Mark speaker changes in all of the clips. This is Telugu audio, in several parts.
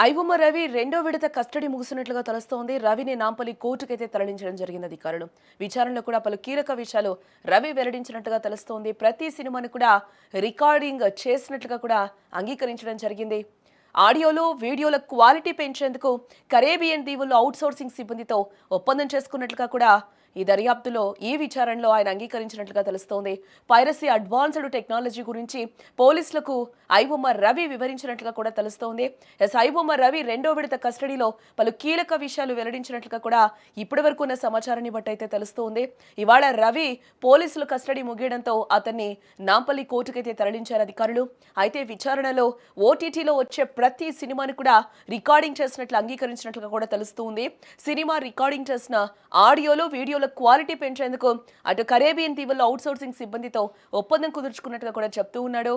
Speaker 1: ఐబొమ్మ రవి రెండో విడత కస్టడీ ముగిసినట్లుగా తెలుస్తోంది. రవిని నాంపల్లి కోర్టుకైతే తరలించడం జరిగింది అధికారులు. విచారణలో కూడా పలు కీలక విషయాలు రవి వెల్లడించినట్లుగా తెలుస్తోంది. ప్రతి సినిమాను కూడా రికార్డింగ్ చేసినట్లుగా కూడా అంగీకరించడం జరిగింది. ఆడియోలు, వీడియోల క్వాలిటీ పెంచేందుకు కరేబియన్ దీవుల్లో అవుట్సోర్సింగ్ సిబ్బందితో ఒప్పందం చేసుకున్నట్లుగా కూడా ఈ దర్యాప్తులో ఈ విచారణలో ఆయన అంగీకరించినట్లుగా తెలుస్తోంది. పైరసీ అడ్వాన్స్డ్ టెక్నాలజీ గురించి పోలీసులకు ఐబొమ్మ రవి వివరించినట్లుగా కూడా తెలుస్తోంది. ఐబొమ్మ రవి రెండో విడత కస్టడీలో పలు కీలక విషయాలు వెల్లడించినట్లుగా కూడా ఇప్పటి వరకు ఉన్న సమాచారాన్ని బట్టి అయితే తెలుస్తోంది. ఇవాళ రవి పోలీసులు కస్టడీ ముగియడంతో అతన్ని నాంపల్లి కోర్టుకైతే తరలించారు అధికారులు. అయితే విచారణలో ఓటీటీలో వచ్చే ప్రతి సినిమాను కూడా రికార్డింగ్ చేసినట్లు అంగీకరించినట్లుగా కూడా తెలుస్తుంది. సినిమా రికార్డింగ్ చేసిన ఆడియోలు, వీడియోల క్వాలిటీ పెంచేందుకు అటు కరేబియన్ దీవుల్లో అవుట్సోర్సింగ్ సిబ్బందితో ఒప్పందం కుదుర్చుకున్నట్టుగా కూడా చెప్తూ ఉన్నాడు.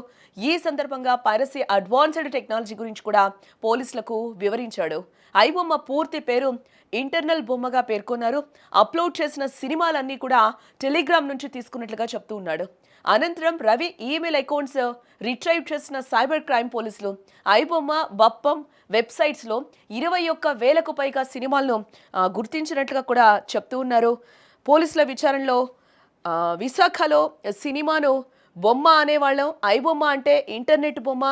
Speaker 1: ఈ సందర్భంగా పైరసీ అడ్వాన్స్డ్ టెక్నాలజీ గురించి కూడా పోలీసులకు వివరించాడు. ఐబొమ్మ పూర్తి పేరు ఇంటర్నల్ బొమ్మగా పేర్కొన్నారు. అప్లోడ్ చేసిన సినిమాలన్నీ కూడా టెలిగ్రామ్ నుంచి తీసుకున్నట్లుగా చెప్తూ ఉన్నాడు. అనంతరం రవి ఈమెయిల్ అకౌంట్స్ రిట్రైవ్ చేసిన సైబర్ క్రైమ్ పోలీసులు ఐబొమ్మ, బప్పం వెబ్సైట్స్లో 21,000కు పైగా సినిమాలను గుర్తించినట్లుగా కూడా చెప్తూ ఉన్నారు. పోలీసుల విచారణలో విశాఖలో సినిమాను బొమ్మ అనేవాళ్ళం, ఐబొమ్మ అంటే ఇంటర్నెట్ బొమ్మ,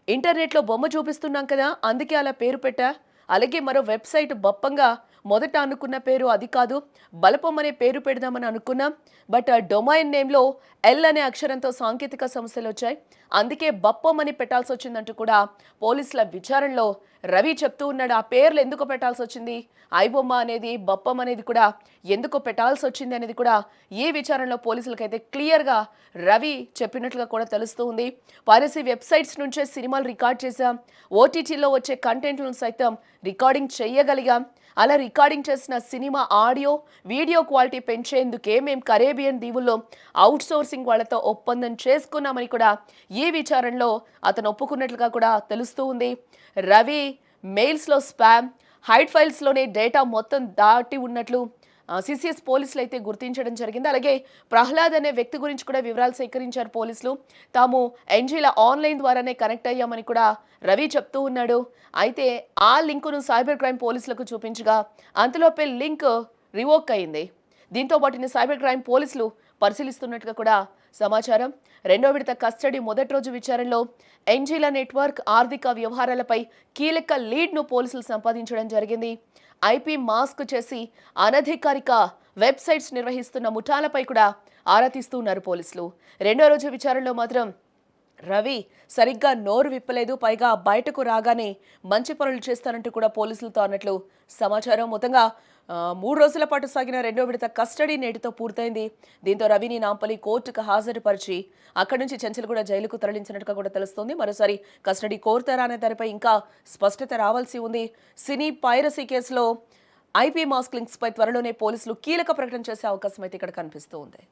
Speaker 1: ఇంటర్నెట్లో బొమ్మ చూపిస్తున్నాం కదా అందుకే అలా పేరు పెట్టా. అలాగే మరో వెబ్సైట్ బప్పంగా మొదట అనుకున్న పేరు అది కాదు, బలపం అనే పేరు పెడదామని అనుకున్నాం. బట్ డొమైన్ నేమ్లో ఎల్ అనే అక్షరంతో సాంకేతిక సమస్యలు వచ్చాయి, అందుకే బప్పం అని పెట్టాల్సి వచ్చిందంటూ కూడా పోలీసుల విచారణలో రవి చెప్తూ ఉన్నాడు. ఆ పేర్లు ఎందుకు పెట్టాల్సి వచ్చింది, ఐబొమ్మ అనేది బప్పం అనేది కూడా ఎందుకు పెట్టాల్సి వచ్చింది అనేది కూడా ఈ విచారణలో పోలీసులకైతే క్లియర్గా రవి చెప్పినట్లుగా కూడా తెలుస్తూ ఉంది. పైరసీ వెబ్సైట్స్ నుంచే సినిమాలు రికార్డ్ చేశాం, ఓటీటీలో వచ్చే కంటెంట్లను సైతం రికార్డింగ్ చేయగలిగాం. అలా రికార్డింగ్ చేసిన సినిమా ఆడియో, వీడియో క్వాలిటీ పెంచేందుకే మేము కరేబియన్ దీవుల్లో అవుట్సోర్సింగ్ వాళ్లతో ఒప్పందం చేసుకున్నామని కూడా ఈ విచారణలో అతను ఒప్పుకున్నట్లుగా కూడా తెలుస్తూ ఉంది. రవి మెయిల్స్లో స్పామ్, హైడ్ ఫైల్స్లోనే డేటా మొత్తం దాటి ఉన్నట్లు సిసిఎస్ పోలీసులు అయితే గుర్తించడం జరిగింది. అలాగే ప్రహ్లాద్ అనే వ్యక్తి గురించి కూడా వివరాలు సేకరించారు పోలీసులు. తాము ఎన్జీల ఆన్లైన్ ద్వారానే కనెక్ట్ అయ్యామని కూడా రవి చెప్తూ ఉన్నాడు. అయితే ఆ లింకును సైబర్ క్రైమ్ పోలీసులకు చూపించగా అంతలోపే లింక్ రివోక్ అయింది. దీంతో వాటిని సైబర్ క్రైమ్ పోలీసులు పరిశీలిస్తున్నట్టుగా కూడా సమాచారం. రెండో విడత కస్టడీ మొదటి రోజు విచారణలో ఎన్జీల నెట్వర్క్ ఆర్థిక వ్యవహారాలపై కీలక లీడ్ను పోలీసులు సంపాదించడం జరిగింది. ఐపీ మాస్క్ చేసి అనధికారిక వెబ్సైట్స్ నిర్వహిస్తున్న ముఠాలపై కూడా ఆరా తీస్తున్నారు పోలీసులు. రెండో రోజు విచారణలో మాత్రం రవి సరిగ్గా నోరు విప్పలేదు, పైగా బయటకు రాగానే మంచి పనులు చేస్తానంటూ కూడా పోలీసులతో అన్నట్లు సమాచారం. మొత్తంగా 3 రోజుల పాటు సాగిన రెండో విడత కస్టడీ నేటితో పూర్తయింది. దీంతో రవిని నాంపల్లి కోర్టుకు హాజరుపరిచి అక్కడి నుంచి చెంచల్గూడ జైలుకు తరలించినట్టుగా కూడా తెలుస్తోంది. మరోసారి కస్టడీ కోరుతారా అనే దానిపై ఇంకా స్పష్టత రావాల్సి ఉంది. సినీ పైరసీ కేసులో ఐపీ మాస్క్ లింక్స్ పై త్వరలోనే పోలీసులు కీలక ప్రకటన చేసే అవకాశం అయితే ఇక్కడ కనిపిస్తూ ఉంది.